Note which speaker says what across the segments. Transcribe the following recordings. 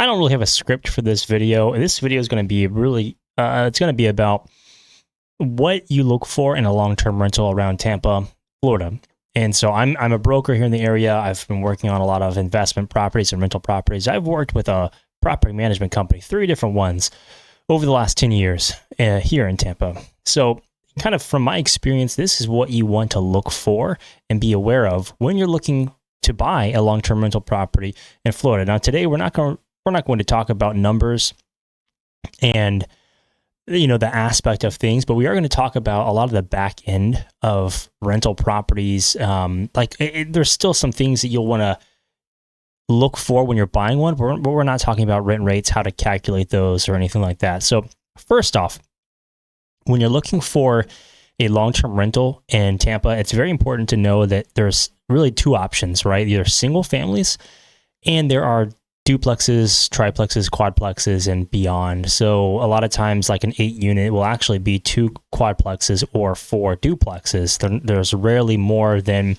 Speaker 1: I don't really have a script for this video. This video is going to be really, it's going to be about what you look for in a long-term rental around Tampa, Florida. And so I'm a broker here in the area. I've been working on a lot of investment properties and rental properties. I've worked with a property management company, 3 different ones, over the last 10 years here in Tampa. So kind of from my experience, this is what you want to look for and be aware of when you're looking to buy a long-term rental property in Florida. Now, today we're not going to talk about numbers and the aspect of things, but we are going to talk about a lot of the back end of rental properties. There's still some things that you'll want to look for when you're buying one, but we're not talking about rent rates, how to calculate those or anything like that. So first off, when you're looking for a long-term rental in Tampa, it's very important to know that there's really 2 options, right? Either single families, and there are duplexes, triplexes, quadplexes, and beyond. So a lot of times, like an 8-unit will actually be 2 quadplexes or 4 duplexes. There's rarely more than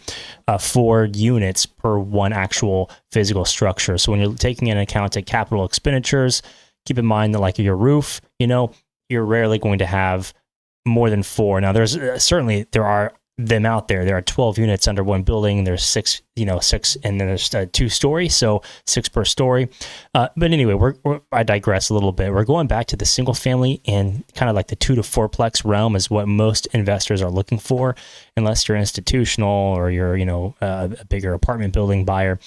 Speaker 1: 4 units per one actual physical structure. So when you're taking into account capital expenditures, keep in mind that like your roof, you're rarely going to have more than 4. Now, there's certainly there are them out there. There are 12 units under one building. There's 6, and then there's 2-story, so 6 per story. But anyway, I digress a little bit. We're going back to the single family, and kind of like the 2 to 4-plex realm is what most investors are looking for, unless you're institutional or you're a bigger apartment building buyer.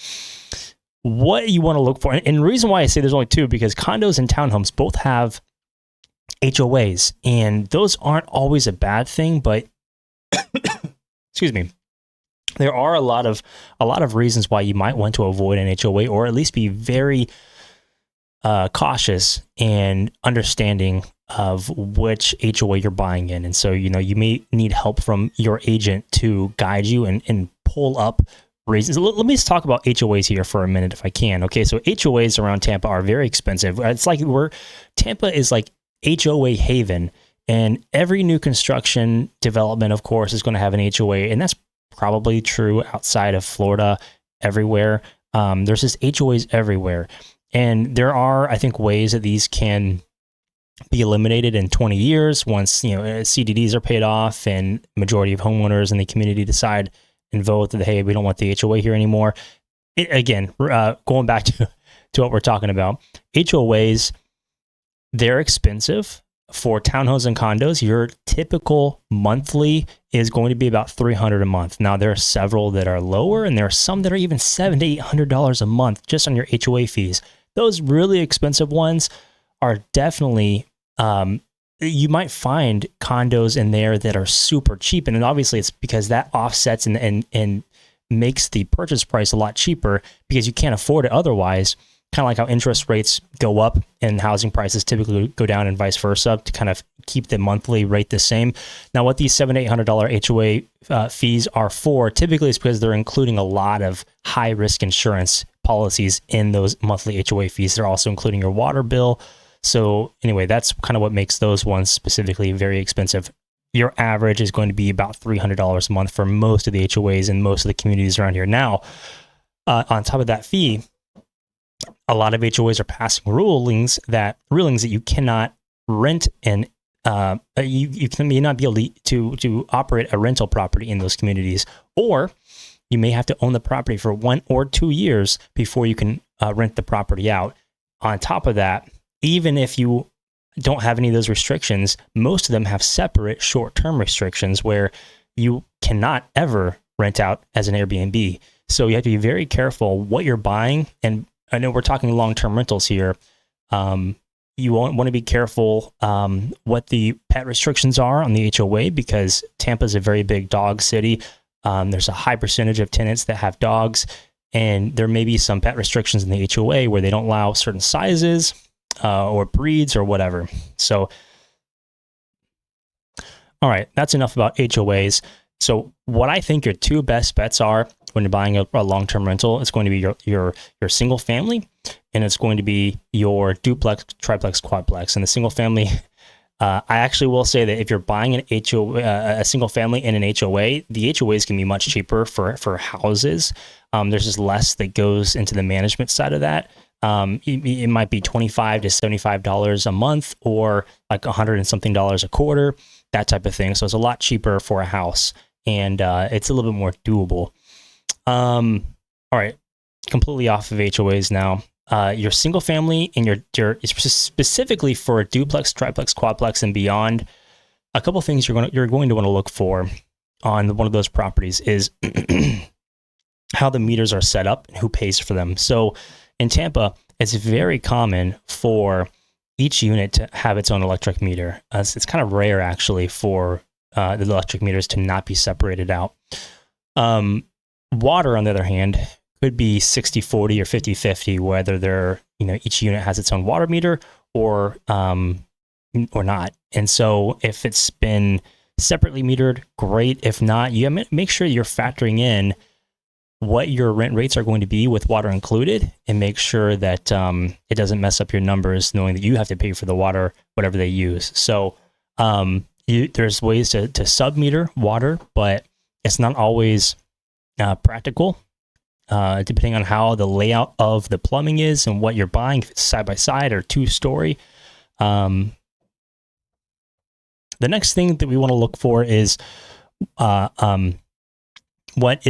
Speaker 1: What you want to look for, and the reason why I say there's only 2, because condos and townhomes both have HOAs, and those aren't always a bad thing, but excuse me, there are a lot of reasons why you might want to avoid an HOA, or at least be very cautious and understanding of which HOA you're buying in. And so, you may need help from your agent to guide you and pull up reasons. Let me just talk about HOAs here for a minute if I can. Okay, so HOAs around Tampa are very expensive. It's like Tampa is like HOA haven. And every new construction development, of course, is going to have an HOA. And that's probably true outside of Florida, everywhere. There's just HOAs everywhere. And there are, I think, ways that these can be eliminated in 20 years once, CDDs are paid off and majority of homeowners in the community decide and vote that, hey, we don't want the HOA here anymore. Going back to what we're talking about, HOAs, they're expensive. For townhomes and condos, your typical monthly is going to be about $300 a month. Now, there are several that are lower, and there are some that are even $700 to $800 a month just on your HOA fees. Those really expensive ones are definitely, you might find condos in there that are super cheap. And obviously, it's because that offsets and makes the purchase price a lot cheaper because you can't afford it otherwise. Kind of like how interest rates go up and housing prices typically go down and vice versa to kind of keep the monthly rate the same. Now, what these $700 to $800 HOA fees are for typically is because they're including a lot of high risk insurance policies in those monthly HOA fees. They're also including your water bill. So anyway, that's kind of what makes those ones specifically very expensive. Your average is going to be about $300 a month for most of the HOAs in most of the communities around here. Now, on top of that fee, a lot of HOAs are passing rulings that you cannot rent and you may not be able to operate a rental property in those communities, or you may have to own the property for 1 or 2 years before you can rent the property out. On top of that, even if you don't have any of those restrictions, most of them have separate short-term restrictions where you cannot ever rent out as an Airbnb. So you have to be very careful what you're buying. And I know we're talking long-term rentals here. You want to be careful what the pet restrictions are on the HOA, because Tampa is a very big dog city. There's a high percentage of tenants that have dogs, and there may be some pet restrictions in the HOA where they don't allow certain sizes or breeds or whatever. So, all right, that's enough about HOAs. So what I think your 2 best bets are when you're buying a long-term rental, it's going to be your single family, and it's going to be your duplex, triplex, quadplex. And the single family, I actually will say that if you're buying a single family in an HOA, the HOAs can be much cheaper for houses. There's just less that goes into the management side of that. It might be $25 to $75 a month, or like $100 and something a quarter, that type of thing. So it's a lot cheaper for a house, and it's a little bit more doable. All right, completely off of HOAs now. Your single family and your specifically for a duplex, triplex, quadplex, and beyond. A couple things you're going to want to look for on one of those properties is how the meters are set up and who pays for them. So in Tampa, it's very common for each unit to have its own electric meter. It's kind of rare, actually, for the electric meters to not be separated out. Water, on the other hand, could be 60-40 or 50-50, whether each unit has its own water meter or not. And so if it's been separately metered, great. If not, you make sure you're factoring in what your rent rates are going to be with water included, and make sure that it doesn't mess up your numbers, knowing that you have to pay for the water, whatever they use. So there's ways to sub-meter water, but it's not always practical, depending on how the layout of the plumbing is and what you're buying, if it's side-by-side or two-story. The next thing that we want to look for is what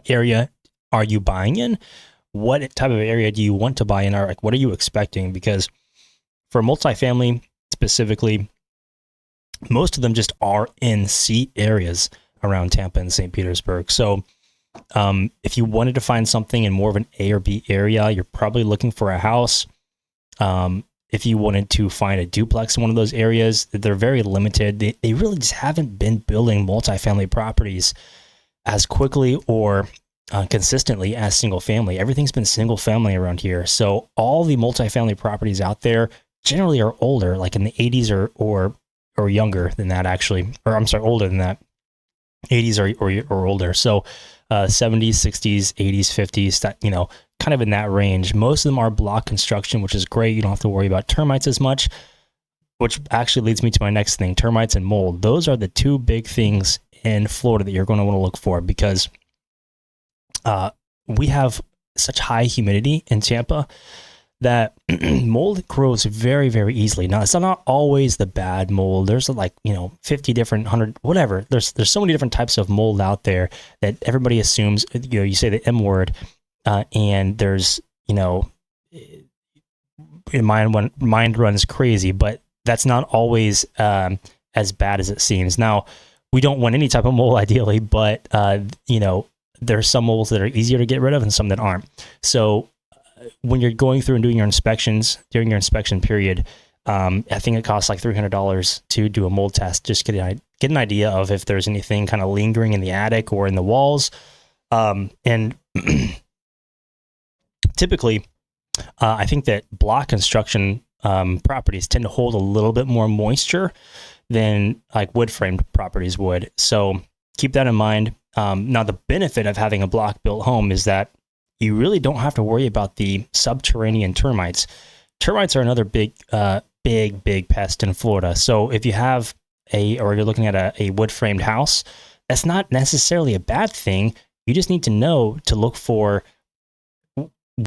Speaker 1: area are you buying in? What type of area do you want to buy in? Or like, what are you expecting? Because for multifamily specifically, most of them just are in C areas around Tampa and St. Petersburg. So if you wanted to find something in more of an A or B area, you're probably looking for a house. If you wanted to find a duplex in one of those areas, they're very limited. They really just haven't been building multifamily properties as quickly or consistently as single family. Everything's been single family around here. So all the multifamily properties out there generally are older, like in the 80s or younger than that, actually. Or I'm sorry, older than that. 80s or older. So 70s, 60s, 80s, 50s, that, kind of in that range. Most of them are block construction, which is great. You don't have to worry about termites as much, which actually leads me to my next thing, termites and mold. Those are the two big things in Florida that you're going to want to look for, because we have such high humidity in Tampa that mold grows very, very easily. Now, it's not always the bad mold. There's 50 different, 100, whatever. There's so many different types of mold out there that everybody assumes, you say the M word, and there's, mind runs crazy, but that's not always as bad as it seems. Now, we don't want any type of mold ideally, but there's some molds that are easier to get rid of and some that aren't. So when you're going through and doing your inspections during your inspection period, I think it costs like $300 to do a mold test. Just get an idea of if there's anything kind of lingering in the attic or in the walls. And typically, I think that block construction properties tend to hold a little bit more moisture than like wood framed properties would. So keep that in mind. Now, the benefit of having a block built home is that you really don't have to worry about the subterranean termites. Termites are another big pest in Florida. So if you have or you're looking at a wood framed house, that's not necessarily a bad thing. You just need to know to look for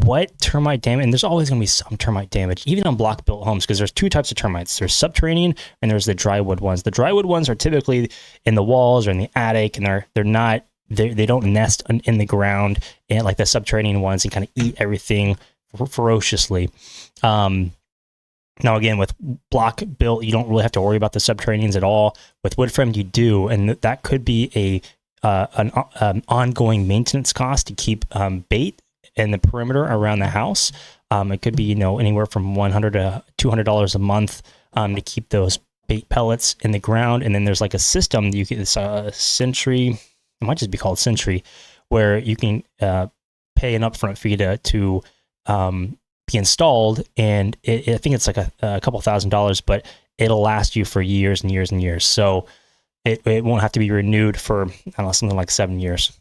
Speaker 1: what termite damage, and there's always going to be some termite damage, even on block built homes, because there's two types of termites. There's subterranean and there's the drywood ones. The drywood ones are typically in the walls or in the attic, and they don't nest in the ground, and like the subterranean ones, and kind of eat everything ferociously. Now, again, with block built, you don't really have to worry about the subterraneans at all. With wood framed, you do, and that could be an ongoing maintenance cost to keep bait in the perimeter around the house. It could be anywhere from $100 to $200 a month to keep those bait pellets in the ground. And then there's like a system that it's a Sentry. It might just be called Sentry, where you can pay an upfront fee to be installed, and I think it's like a couple $1,000s, but it'll last you for years and years and years. So it won't have to be renewed for something like 7 years.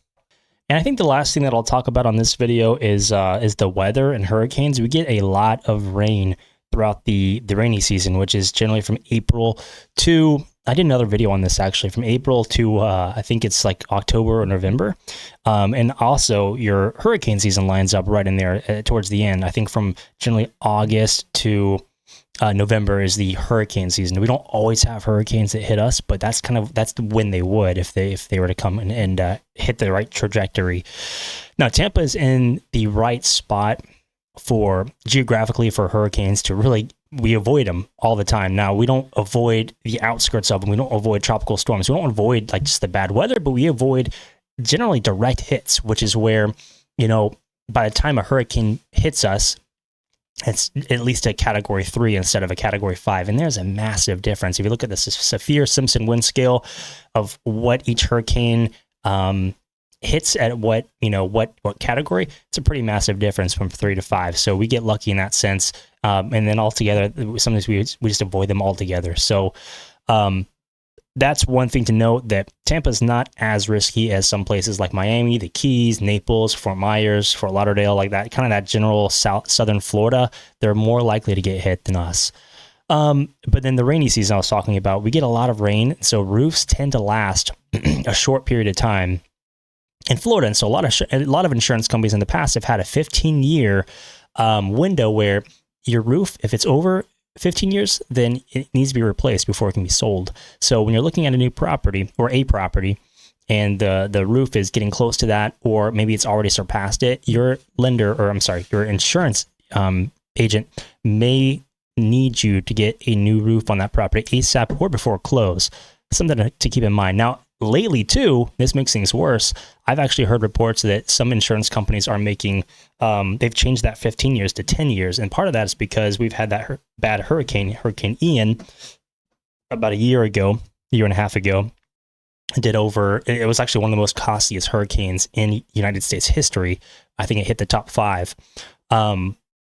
Speaker 1: And I think the last thing that I'll talk about on this video is the weather and hurricanes. We get a lot of rain throughout the rainy season, which is generally from April to I did another video on this actually from April to I think it's like October or November. And also your hurricane season lines up right in there towards the end. I think from generally August to November is the hurricane season. We don't always have hurricanes that hit us, but that's when they would if they were to come and hit the right trajectory. Now Tampa is in the right spot for geographically for hurricanes to really, we avoid them all the time. Now we don't avoid the outskirts of them. We don't avoid tropical storms. We don't avoid like just the bad weather, but we avoid generally direct hits, which is where, you know, by the time a hurricane hits us, it's at least a category 3 instead of a category 5. And there's a massive difference. If you look at the Saffir-Simpson wind scale of what each hurricane hits at what category, it's a pretty massive difference from 3 to 5. So we get lucky in that sense. And then altogether, sometimes we just avoid them altogether. So that's one thing to note, that Tampa's not as risky as some places like Miami, the Keys, Naples, Fort Myers, Fort Lauderdale, like that, kind of that general southern Florida. They're more likely to get hit than us. But then the rainy season I was talking about, we get a lot of rain. So roofs tend to last a short period of time in Florida. And so a lot of insurance companies in the past have had a 15-year window where your roof, if it's over 15 years, then it needs to be replaced before it can be sold. So when you're looking at a new property or a property and the roof is getting close to that, or maybe it's already surpassed it, your insurance agent may need you to get a new roof on that property ASAP or before close. Something to keep in mind. Now, lately too, this makes things worse. I've actually heard reports that some insurance companies are making, they've changed that 15 years to 10 years. And part of that is because we've had that bad Hurricane Ian, about a year and a half ago, it was actually one of the most costliest hurricanes in United States history. I think it hit the top 5.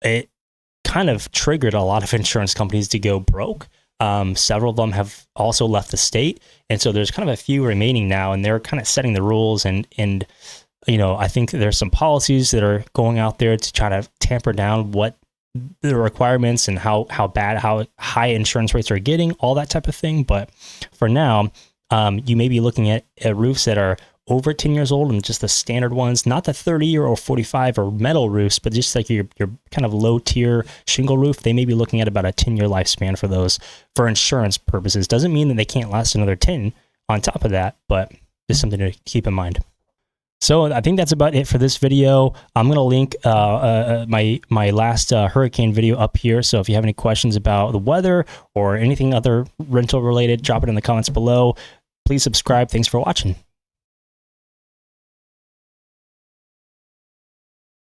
Speaker 1: It kind of triggered a lot of insurance companies to go broke. Several of them have also left the state. And so there's kind of a few remaining now, and they're kind of setting the rules. And you know, I think there's some policies that are going out there to try to tamper down what the requirements and how high insurance rates are getting, all that type of thing. But for now, you may be looking at roofs that are over 10 years old, and just the standard ones, not the 30 or 45 or metal roofs, but just like your kind of low tier shingle roof. They may be looking at about a 10-year lifespan for those for insurance purposes. Doesn't mean that they can't last another 10 on top of that, but just something to keep in mind. So I think that's about it for this video. I'm going to link my last hurricane video up here. So if you have any questions about the weather or anything other rental related, drop it in the comments below. Please subscribe. Thanks for watching.